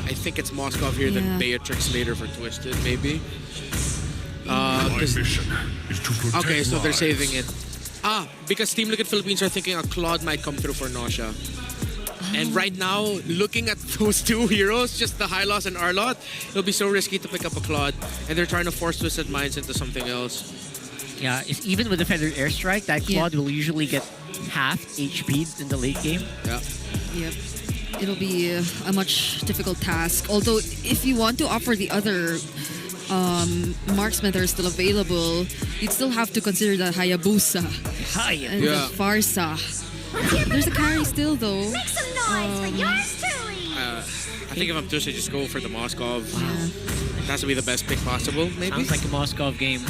I think it's Moskov here, then Beatrix later for Twisted, maybe. My mission is to protect Okay, so they're lives. saving it. Because Team Liquid Philippines are thinking a Claude might come through for Nausea. And right now, looking at those two heroes, just the Hylos and Arlot, it'll be so risky to pick up a Claude. And they're trying to force Twisted Minds into something else. Yeah, even with the Feathered Airstrike, that Claude will usually get half HP in the late game. Yeah. Yep. It'll be a much difficult task. Although, if you want to offer the other marksmen that are still available, you'd still have to consider the Hayabusa and the Farsa. There's a carry still, though. Make some noise for yours truly. I think if I'm Twisted, just go for the Moskov. It has to be the best pick possible, maybe. Sounds like a Moskov game.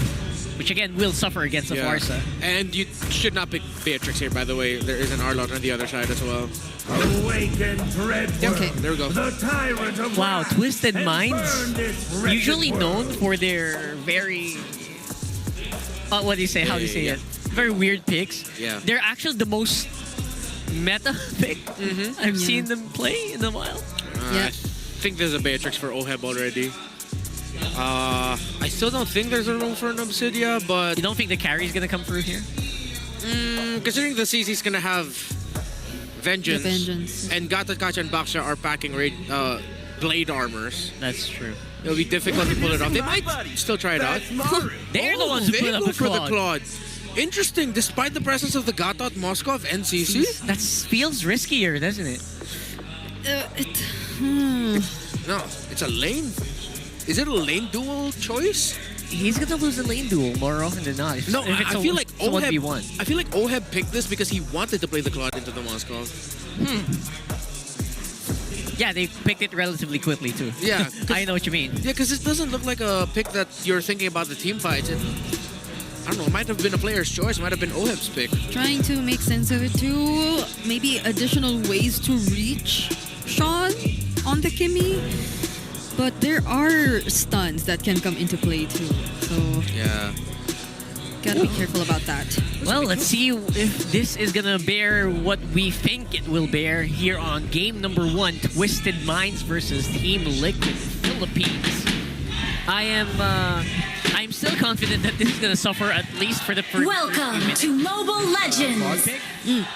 Which again will suffer against the Farsa. And you should not pick Beatrix here, by the way. There is an Arlot on the other side as well. Awaken, dreadful. Okay. There we go. The tyrant of Wow, wrath Twisted has Minds, burned this wretched usually world. known for their very... what do you say? How do you say it? Very weird picks. Yeah. They're actually the most meta pick I've seen them play in a while. I think there's a Beatrix for Oheb already. I still don't think there's a room for an Obsidia, but... You don't think the carry is going to come through here? Considering the CC's gonna have Vengeance, and Gata, Kacha, and Baksha are packing blade armors, That's true. it'll be difficult to pull it off. They might still try it out. They're the ones who They put up go the for the Claude. Claude. Interesting, despite the presence of the Gatot, Moskov, and CC. That feels riskier, doesn't it? No, it's a lane. Is it a lane duel choice? He's going to lose the lane duel more often than not. No, if it's I feel like it's a 1v1. Oheb. I feel like Oheb picked this because he wanted to play the Claude into the Moskov. Yeah, they picked it relatively quickly too. Yeah, I know what you mean. Yeah, because it doesn't look like a pick that you're thinking about the team fights. I don't know, it might have been a player's choice. It might have been Oheb's pick. Trying to make sense of it too. Maybe additional ways to reach Sean on the Kimmy. But there are stuns that can come into play too. So Yeah. gotta be careful about that. Well, let's see if this is gonna bear what we think it will bear here on game number 1, Twisted Minds versus Team Liquid Philippines. I'm still confident that this is gonna suffer at least for the first. Welcome to Mobile Legends.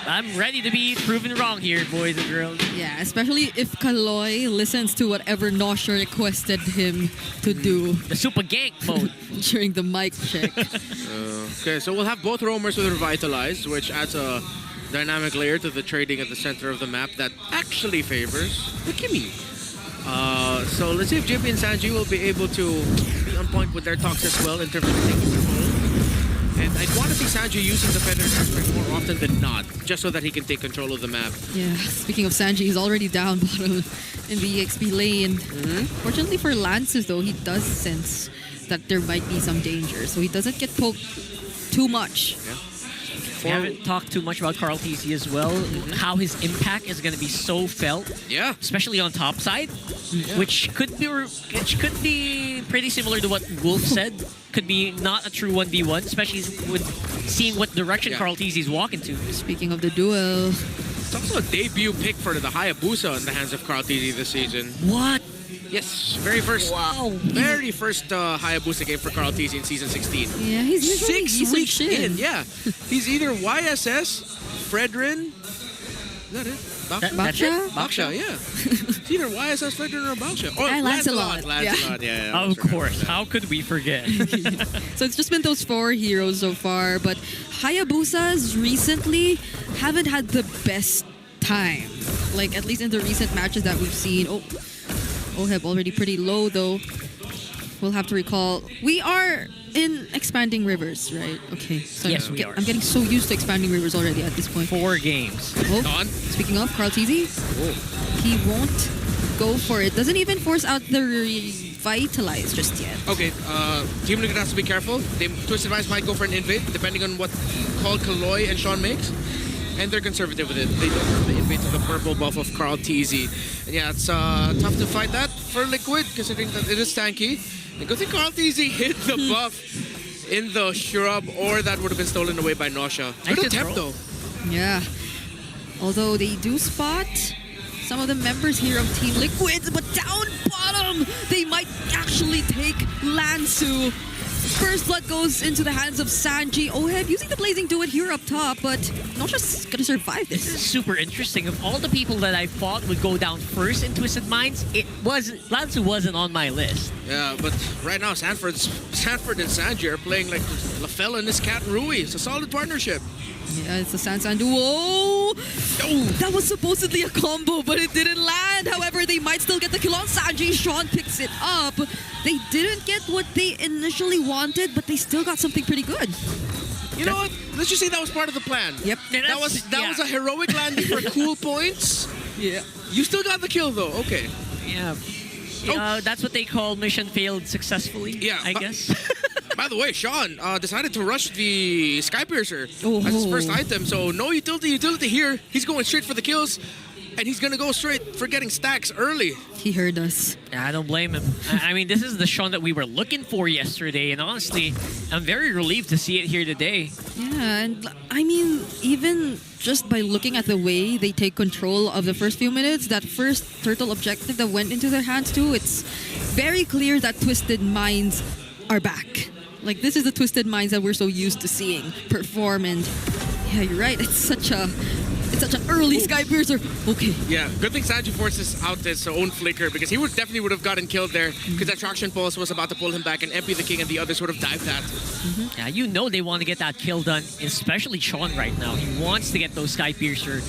I'm ready to be proven wrong here, boys and girls. Yeah, especially if Kaloy listens to whatever Nosha requested him to do The super gank mode. during the mic check. Okay, so we'll have both roamers with Revitalized, which adds a dynamic layer to the trading at the center of the map that actually favors the Kimmy. So let's see if JP and Sanji will be able to be on point with their talks as well in terms of taking control. And I'd want to see Sanji using the Feather Aspect more often than not, just so that he can take control of the map. Yeah, speaking of Sanji, he's already down bottom in the EXP lane. Fortunately for Lances, though, he does sense that there might be some danger, so he doesn't get poked too much. We haven't talked too much about Carl TC as well. How his impact is going to be so felt. Yeah. Especially on top side, which could be pretty similar to what Wolf said. Could be not a true 1v1, especially with seeing what direction Carl TC is walking to. Speaking of the duel, It's also a debut pick for the Hayabusa in the hands of Carl TZ this season. What? Yes, very first Hayabusa game for Carl TZ in season 16. yeah, he's usually 6 decent weeks shit. in, yeah. He's either YSS, Fredrin, is that it? That's it? Baksha, yeah. It's either YSS, Fredrin, or Baksha. Oh, And Lancelot. Lancelot, yeah. Of course. How could we forget? So it's just been those 4 heroes so far, but Hayabusas recently haven't had the best time. Like, at least in the recent matches that we've seen. Oh, Oheb already pretty low, though. We'll have to recall. We are in Expanding Rivers, right? Okay. So Yes, we are. I'm getting so used to Expanding Rivers already at this point. 4 games. Oh, Don? speaking of, Carl TZ, he won't go for it. Doesn't even force out the Revitalize just yet. Okay, Team Liquid has to be careful. Twisted Minds might go for an invade, depending on what call Kaloy and Sean makes. And they're conservative with it. They don't have the invade to the purple buff of Carl TZ. And yeah, it's tough to fight that for Liquid, considering that it is tanky. And good thing Carl TZ hit the buff in the shrub, or that would have been stolen away by Nausea. Nice Good attempt, control. though. Yeah. Although they do spot some of the members here of Team Liquid, but down bottom, they might actually take Lansu. First blood goes into the hands of Sanji. Oheb using the Blazing Duet here up top, but Nosha's gonna survive this. This is super interesting. Of all the people that I thought would go down first in Twisted Minds, Lansu wasn't on my list. Yeah, but right now Sanford and Sanji are playing like LaFell and his cat Rui. It's a solid partnership. Yeah, it's a Sansan duo. Oh, that was supposedly a combo, but it didn't land. However, they might still get the kill on Sanji. Sean picks it up. They didn't get what they initially wanted, but they still got something pretty good. You know what? Let's just say that was part of the plan. Yep. That was a heroic landing for cool points. Yeah. You still got the kill though. Okay. Yeah. That's what they call mission failed successfully, Yeah, I guess. By the way, Sean decided to rush the Skypiercer Oh. as his first item, so no utility here. He's going straight for the kills, and he's gonna go straight for getting stacks early. He heard us. Yeah, I don't blame him. I mean, this is the Sean that we were looking for yesterday, and honestly, I'm very relieved to see it here today. Yeah, and I mean, even just by looking at the way they take control of the first few minutes, that first turtle objective that went into their hands too, it's very clear that Twisted Minds are back. Like, this is the Twisted Minds that we're so used to seeing perform, and yeah, you're right, it's such an early Skypiercer. Okay. Yeah, good thing Sanji forces out his own flicker, because he definitely would have gotten killed there, because that traction pulse was about to pull him back, and MP the King and the others would have dived that. Yeah, you know they want to get that kill done, especially Sean right now. He wants to get those Skypiercer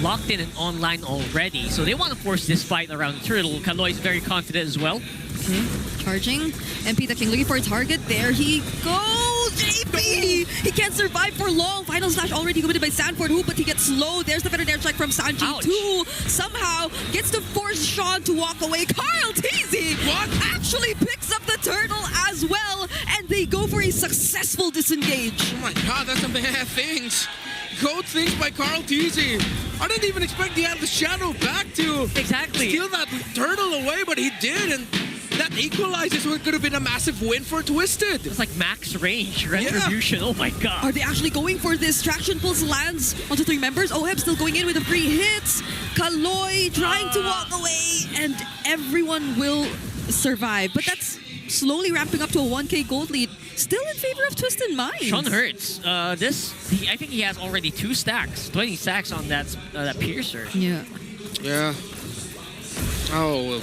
locked in and online already. So they want to force this fight around the turtle. Kaloy is very confident as well. Okay. Charging. MP the King looking for a target. There he goes! JP! He can't survive for long. Final slash already committed by Sanford, but he gets slow. There's the better dare strike from Sanji Ouch. too. Somehow gets to force Sean to walk away. Carl Teasy actually picks up the turtle as well, and they go for a successful disengage. Oh my god, that's some bad things. Goat things by Carl Teasy. I didn't even expect he had the shadow back to steal that turtle away, but he did, and that equalizes what could have been a massive win for Twisted. It's like max range retribution. Oh my god. Are they actually going for this? Traction pulse lands onto three members. Oheb still going in with the free hits. Kaloy trying to walk away, and everyone will survive. But that's slowly ramping up to a 1K gold lead. Still in favor of Twisted Minds. Sean hurts. I think he has already 2 stacks, 20 stacks on that piercer. Yeah. Yeah. Oh,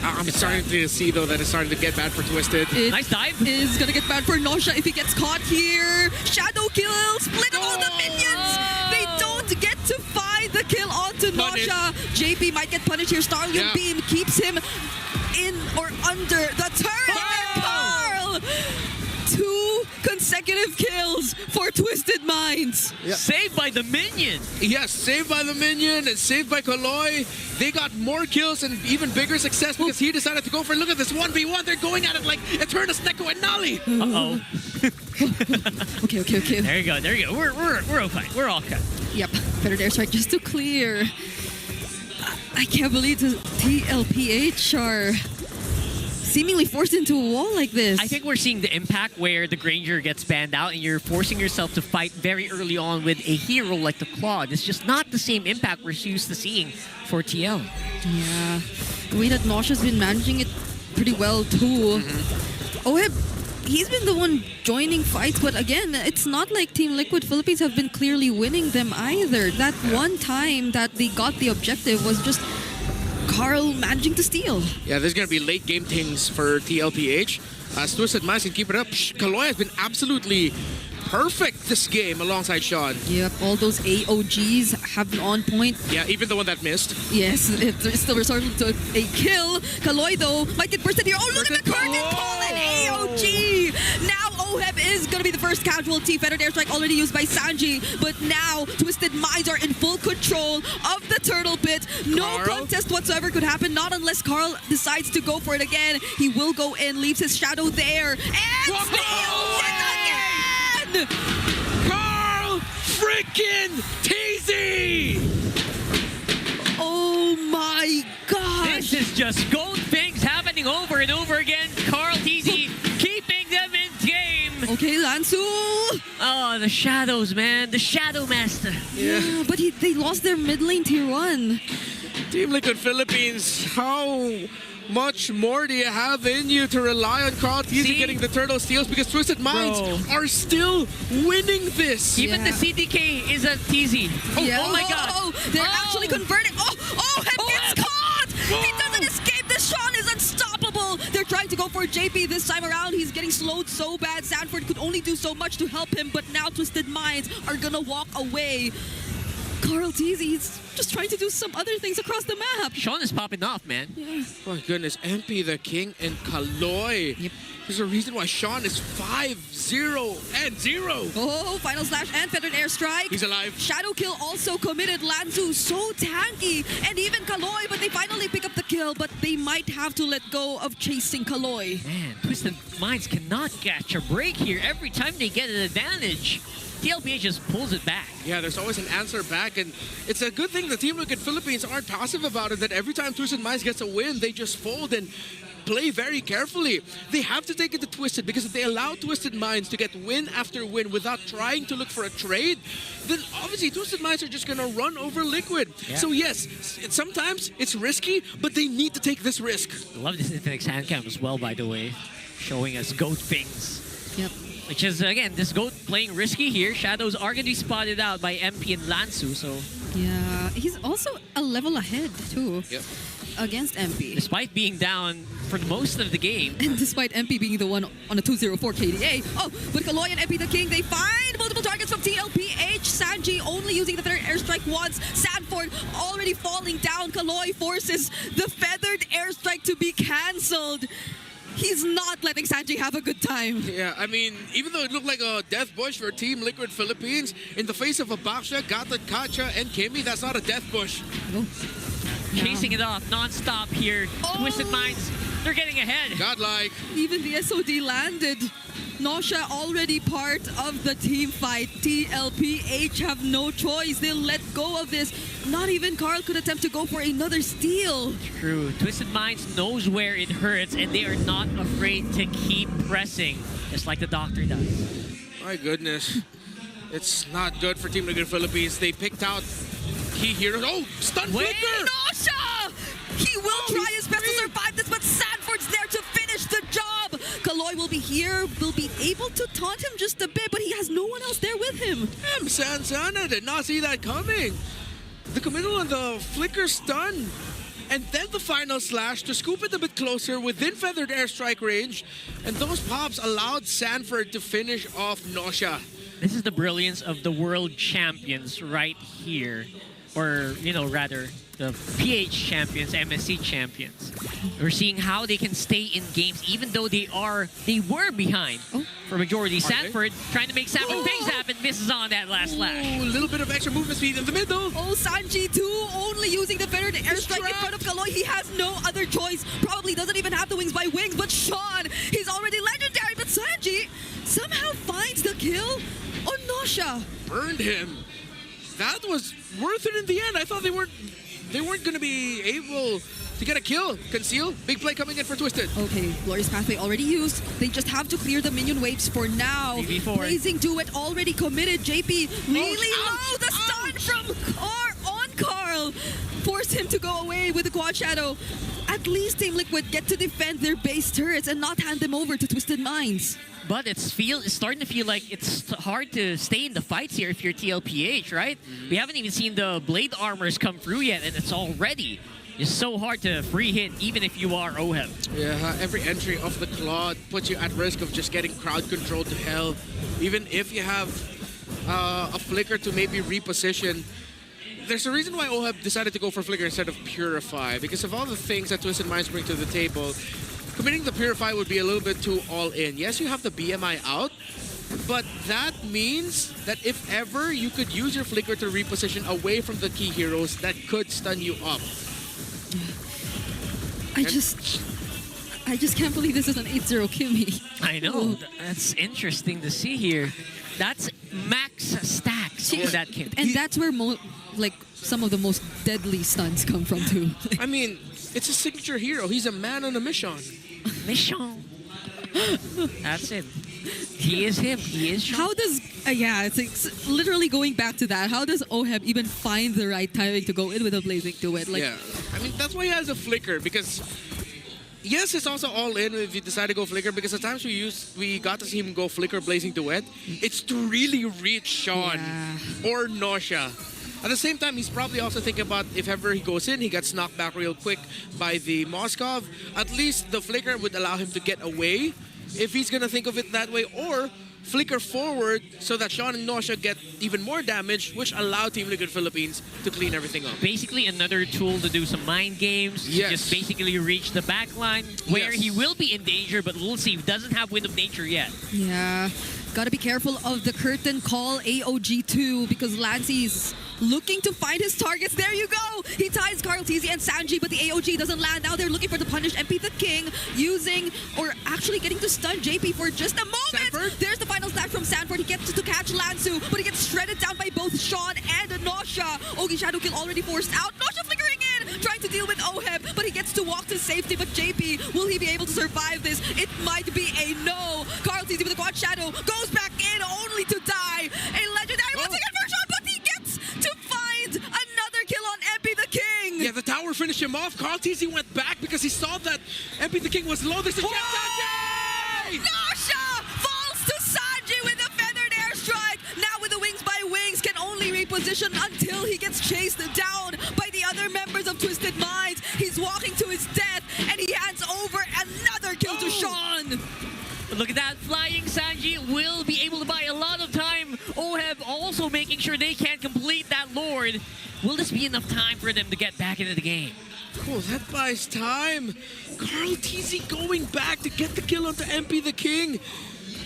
I'm starting to see though that it's starting to get bad for Twisted. Nice dive. Is gonna get bad for Nosha if he gets caught here. Shadow kill, split on all the minions. They don't get to find the kill onto Punish. Nosha. JP might get punished here. Starlion Beam keeps him in or under the turret. And Carl, 2 consecutive kills for Twisted Minds. Saved by the minion. Yes, saved by the minion and saved by Kaloy. They got more kills and even bigger success because he decided to go for, look at this 1v1. They're going at it like Eternus, Neko, and Nali. Uh-oh. Okay. There you go. We're okay. We're all cut. Yep, better dare strike just to clear. I can't believe the TLPH are seemingly forced into a wall like this. I think we're seeing the impact where the Granger gets banned out and you're forcing yourself to fight very early on with a hero like the Claude. It's just not the same impact we're used to seeing for TL. Yeah, the way that Nosha's been managing it pretty well too. Oheb, he's been the one joining fights, but again, it's not like Team Liquid Philippines have been clearly winning them either. That one time that they got the objective was just Carl managing to steal. Yeah, there's going to be late game things for TLPH. As Twisted Minds can keep it up. Kaloy has been absolutely perfect this game alongside Sean. Yep, all those AOGs have been on point. Yeah, even the one that missed. Yes, it's still resorting to a kill. Kaloy, though, might get bursted here. Oh, look at the curtain call and AOG! Now Oheb is going to be the first casualty. Feather Dare Strike already used by Sanji, but now Twisted Minds are in full control of the turtle pit. No contest whatsoever could happen, not unless Carl decides to go for it again. He will go in, leaves his shadow there, and steals it again! Carl freaking Teasy! Oh my gosh! This is just gold things happening over and over again. Carl Teasy keeping them in game. Okay, Lansu! Oh, the shadows, man. The Shadow Master. Yeah, but they lost their mid lane tier 1. Team Liquid Philippines, how much more do you have in you to rely on Carl Teasy getting the turtle steals? Because Twisted Minds are still winning this. Even the CDK is a TZ. Oh my god. They're actually converting. And gets caught! He doesn't escape. This Sean is unstoppable. They're trying to go for JP this time around. He's getting slowed so bad. Sanford could only do so much to help him, but now Twisted Minds are gonna walk away. Carl Teasy's just trying to do some other things across the map. Sean is popping off, man. Yeah. My goodness, MP the King and Kaloy. Yep. There's a reason why Sean is 5-0-0. Oh, final slash and feathered airstrike. He's alive. Shadow kill also committed. Lanzu so tanky. And even Kaloy, but they finally pick up the kill. But they might have to let go of chasing Kaloy. Man, Twisted Minds cannot catch a break here. Every time they get an advantage, TLPA just pulls it back. Yeah, there's always an answer back, and it's a good thing the Team Liquid Philippines aren't passive about it, that every time Twisted Minds gets a win, they just fold and play very carefully. They have to take it to Twisted, because if they allow Twisted Minds to get win after win without trying to look for a trade, then obviously Twisted Minds are just going to run over Liquid. Yeah. So yes, sometimes it's risky, but they need to take this risk. I love this Infinix hand cam as well, by the way, showing us goat things. Yep. Which is, again, this goat playing risky here. Shadows are going to be spotted out by MP and Lansu, so Yeah, he's also a level ahead too. Yep. Against MP. despite being down for most of the game, And despite MP being the one on a 204 KDA. Oh, but Kaloy and MP the King, they find multiple targets from TLPH. Sanji only using the third airstrike once. Sanford already falling down. Kaloy forces the feathered airstrike to be cancelled. He's not letting Sanji have a good time. Yeah, I mean, even though it looked like a death bush for Team Liquid Philippines, in the face of a Baksha, Gata, Kacha, and Kimi, that's not a death bush. chasing it off non-stop here. Twisted Minds, they're getting ahead. Godlike. Even the SOD landed. Nausea already part of the team fight. TLPH have no choice. They'll let go of this. Not even Carl could attempt to go for another steal. True. Twisted Minds knows where it hurts, and they are not afraid to keep pressing, just like the Doctor does. My goodness. It's not good for Team Liquid Philippines. They picked out key heroes. Oh, stun flicker! Nausea! He will try his best to survive this, but Sanford's there to finish the job. Kaloy will be here, will be able to taunt him just a bit, but he has no one else there with him. Sansana did not see that coming. The committal on the flicker stun. And then the final slash to scoop it a bit closer within feathered airstrike range. And those pops allowed Sanford to finish off Nausea. This is the brilliance of the world champions right here. Or, you know, rather, the PH champions, MSC champions. We're seeing how they can stay in games even though they were behind for majority. Sanford trying to make Sanford things happen, misses on that last slash. Ooh, a little bit of extra movement speed in the middle. Oh, Sanji too, only using the feathered airstrike in front of Kaloy. He has no other choice. Probably doesn't even have the wings by wings, but Sean, he's already legendary. But Sanji somehow finds the kill on Nausea. Burned him. That was worth it in the end. I thought they weren't going to be able to get a kill. Conceal. Big play coming in for Twisted. Okay, Glorious Pathway already used. They just have to clear the minion waves for now. BB4. Blazing Duet already committed. JP really Ouch, low. The stun from on Carl forced him to go away with the Quad Shadow. At least Team Liquid get to defend their base turrets and not hand them over to Twisted Minds. But it's starting to feel like it's hard to stay in the fights here if you're TLPH, right? We haven't even seen the blade armors come through yet, and it's already just so hard to free hit, even if you are OHEB. Yeah, every entry of the Claw puts you at risk of just getting crowd control to hell. Even if you have a flicker to maybe reposition. There's a reason why OHEB decided to go for flicker instead of Purify, because of all the things that Twisted Minds bring to the table. Committing the Purify would be a little bit too all-in. Yes, you have the BMI out, but that means that if ever you could use your flicker to reposition away from the key heroes, that could stun you up. I just can't believe this is an 8-0 Kimi. I know. That's interesting to see here. That's max stacks for that kid. And that's where some of the most deadly stuns come from too. I mean, it's a signature hero. He's a man on a mission. Mission. That's it. He is him. He is Sean. How does it's literally going back to that. How does OHEB even find the right timing to go in with a blazing duet? Like, Yeah. I mean, that's why he has a flicker, because yes, it's also all in if you decide to go flicker, because at times we got to see him go flicker blazing duet. It's to really reach Sean or Nausea. At the same time, he's probably also thinking about if ever he goes in, he gets knocked back real quick by the Moskov. At least the flicker would allow him to get away if he's gonna think of it that way, or flicker forward so that Sean and Nausea get even more damage, which allow Team Liquid Philippines to clean everything up. Basically another tool to do some mind games. Yes. Just basically reach the back line where Yes. he will be in danger, but we'll see. He doesn't have Wind of Nature yet. Yeah. Gotta be careful of the curtain call AOG2 because Lancey's looking to find his targets. There you go! He ties Carl Tizzy and Sanji, but the AOG doesn't land. Now they're looking for the punish MP the King, using or actually getting to stun JP for just a moment. Sanford? There's the final snap from Sanford. He gets to catch Lansu, but he gets shredded down by both Sean and Nausea. Ogi Shadow Kill already forced out. Nausea flickering in, trying to deal with Oheb, but he gets to walk to safety. But JP, will he be able to survive this? It might be a no. Carl Tizzy with a quad shadow goes back in only to die. A legendary once again for Sean, but he gets to find another kill on MP the King. Yeah, the tower finished him off. Carl Tizzy went back because he saw that MP the King was low. There's a chance. Sanji! Nausea falls to Sanji with a feathered airstrike. Now with the wings by wings, can only reposition until he gets chased down by the other members of Twisted Minds. He's walking to his death, and he hands over another kill to Sean. But look at that, flying Sanji will be able to buy a lot of time. Oheb also making sure they can complete that Lord. Will this be enough time for them to get back into the game? Cool, that buys time. Carl Tizzy going back to get the kill onto MP the King.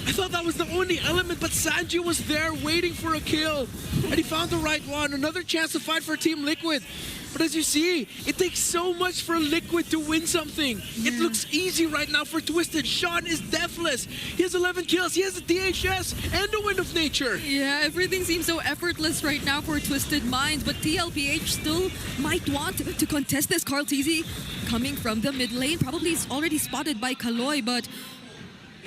I thought that was the only element, but Sanji was there waiting for a kill. And he found the right one. Another chance to fight for Team Liquid. But as you see, it takes so much for Liquid to win something. It looks easy right now for Twisted. Sean is deathless. He has 11 kills. He has the DHS and the Wind of Nature. Yeah, everything seems so effortless right now for Twisted Minds, but TLPH still might want to contest this. Carl Tizzy coming from the mid lane, probably is already spotted by Kaloy, but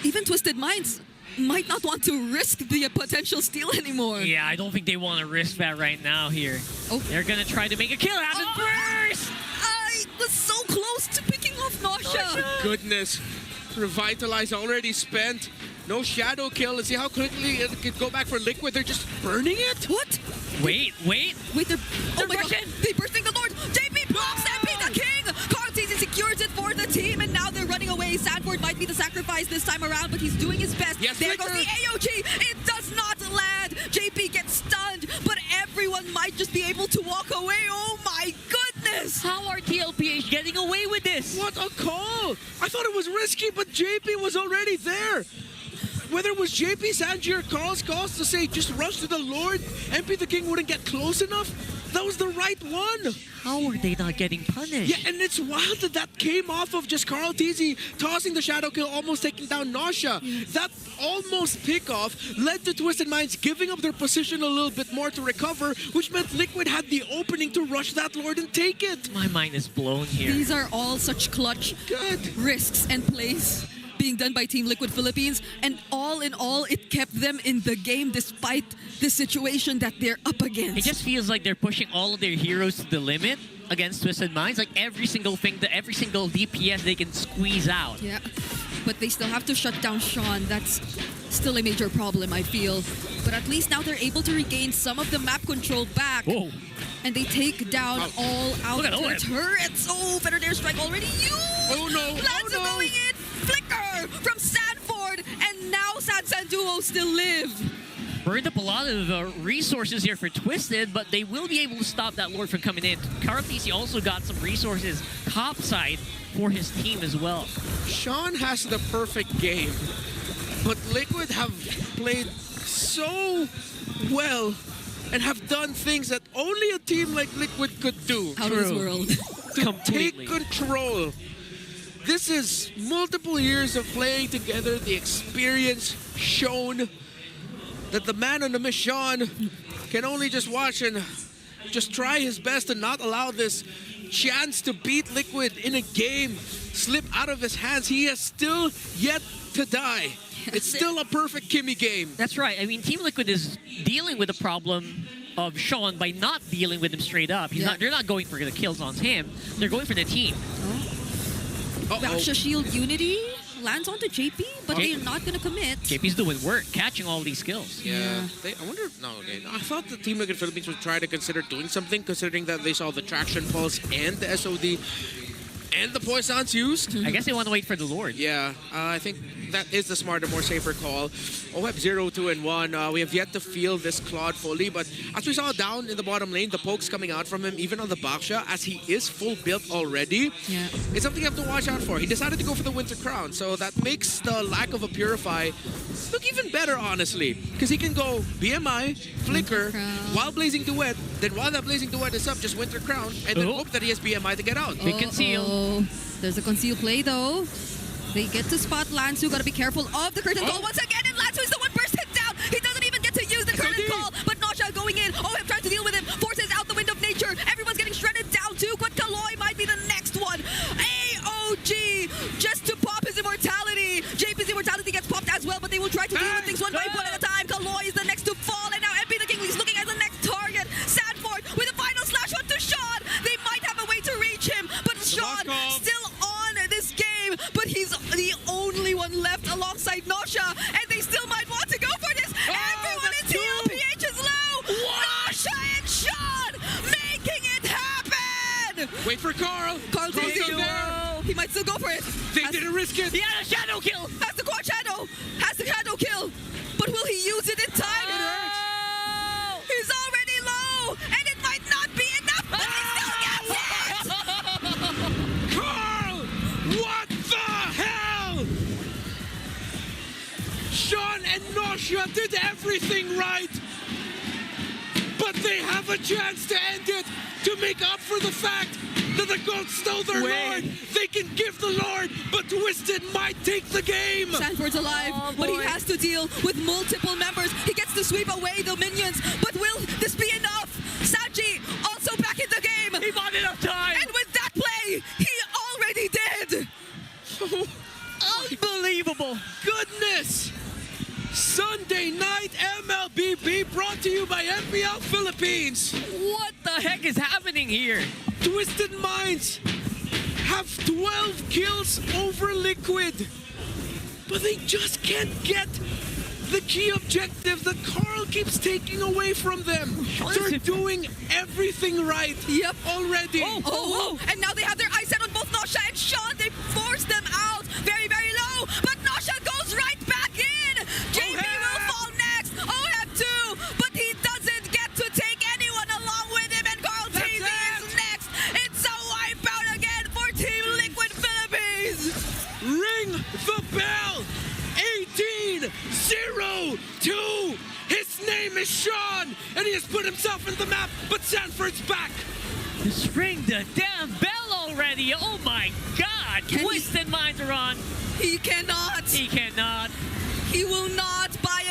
even Twisted Minds might not want to risk the potential steal anymore. Yeah, I don't think they want to risk that right now here. Oh. They're going to try to make a kill happen first! I was so close to picking off Nausea. Goodness. Revitalize already spent. No shadow kill. Let's see how quickly it could go back for Liquid. They're just burning it? What? Wait. Wait, they're oh my god, bursting. they're bursting the Lord. JP blocks MP the King. Carl Tizzy secures it for the team, and now they're running away. Sanford might be the sacrifice this time around, but he's doing his best. Yes, there goes Flicker. the AOG. It does not land. JP gets stunned, but everyone might just be able to walk away. Oh my goodness. How are TLPH getting away with this? What a call! I thought it was risky, but JP was already there. Whether it was JP, Sanji, or Carl's calls to say just rush to the Lord, MP the King wouldn't get close enough, that was the right one. How are they not getting punished? Yeah, and it's wild that that came off of just Carl Tizzy tossing the shadow kill, almost taking down Nausea. That almost pickoff led to Twisted Minds giving up their position a little bit more to recover, which meant Liquid had the opening to rush that Lord and take it. My mind is blown here. These are all such clutch Good. risks and plays being done by Team Liquid Philippines, and all in all, it kept them in the game despite the situation that they're up against. It just feels like they're pushing all of their heroes to the limit against Twisted Minds. Like every single thing, every single DPS they can squeeze out. Yeah, but they still have to shut down Sean. That's still a major problem, I feel. But at least now they're able to regain some of the map control back. Whoa. And they take down all out Look at of the Owen. turrets. Oh, better airstrike already used. Oh no, Lanza oh no. going in. Flicker from Sanford. And now Sansan Duo still live. Burned up a lot of resources here for Twisted, but they will be able to stop that Lord from coming in. Carl Tizzy also got some resources topside for his team as well. Sean has the perfect game, but Liquid have played so well and have done things that only a team like Liquid could do. Out of this world. To take control. This is multiple years of playing together, the experience shown that the man on the mission can only just watch and just try his best to not allow this chance to beat Liquid in a game slip out of his hands. He has still yet to die. It's still a perfect Kimmy game. That's right. I mean, Team Liquid is dealing with a problem of Sean by not dealing with him straight up. They're not going for the kills on him. They're going for the team. Raksha Shield Unity lands onto JP, but they're not gonna commit. JP's doing work, catching all these kills. Yeah. I wonder if... No, okay. I thought the Team Liquid Philippines would try to consider doing something, considering that they saw the Traction Pulse and the SOD and the Poisons used. I guess they want to wait for the Lord. Yeah, I think that is the smarter, more safer call. OHEP 0, 2, and 1. We have yet to feel this Claude fully, but as we saw down in the bottom lane, the pokes coming out from him, even on the Baksha, as he is full built already, it's something you have to watch out for. He decided to go for the Winter Crown, so that makes the lack of a Purify look even better, honestly, because he can go BMI, Flicker, while Blazing Duet, then while that Blazing Duet is up, just Winter Crown, and then hope that he has BMI to get out. Big conceal. There's a conceal play though. They get to spot Lansu. Gotta be careful of the curtain call once again. And Lansu is the one bursting down. He doesn't even get to use the curtain call. But Nosha going in. OHEP trying to deal with him. Forces out the wind of nature. Everyone's getting shredded down too. But Kaloy might be the next one. AOG just to pop his immortality. JP's immortality gets popped as well. But they will try to deal with things one by one at a time. Kaloy is the next to fall. And now MP the King is looking at the next target. Sanford with a final slash onto Sean. They might have a way to reach him. But Sean still on this game. But he's the only one left alongside Nosha. And they still might want to go for this. Everyone in TLPH is low. Nosha and Sean making it happen. Wait for Carl. Carl takes it. He might still go for it. They didn't risk it. He had a shadow kill. Has the quad shadow. Has the shadow kill. But will he use it in time? He's already low. And it might not be enough. But he still gets it. Carl! What the hell? Sean and Nosha did everything right. But they have a chance to end it, to make up for the fact that the goats stole their Lord. They can give the Lord, but Twisted might take the game. Sanford's alive, but he has to deal with multiple members. He gets to sweep away the minions, but will this be enough? Saji also back in the game. He bought enough time. And with that play, he already did. Unbelievable. Goodness! Sunday night MLBB brought to you by MPL Philippines. What the heck is happening here? Twisted Minds have 12 kills over Liquid, but they just can't get the key objective that Carl keeps taking away from them. They're doing everything right already. And now they have their eyes set on both Nosha and Sean. They forced them out very, very low, but Nosha goes right back in. JP will fall next. OHEP too, but he doesn't get to take anyone along with him, and Carl TZ is next. It's a wipeout again for Team Liquid Philippines. Ring the bell. 18-0-2. His name is Sean, and he has put himself in the map, but Sanford's back. Just ring the damn bell already. Oh my God. Twisted Minds are on. He cannot. He cannot. He will not buy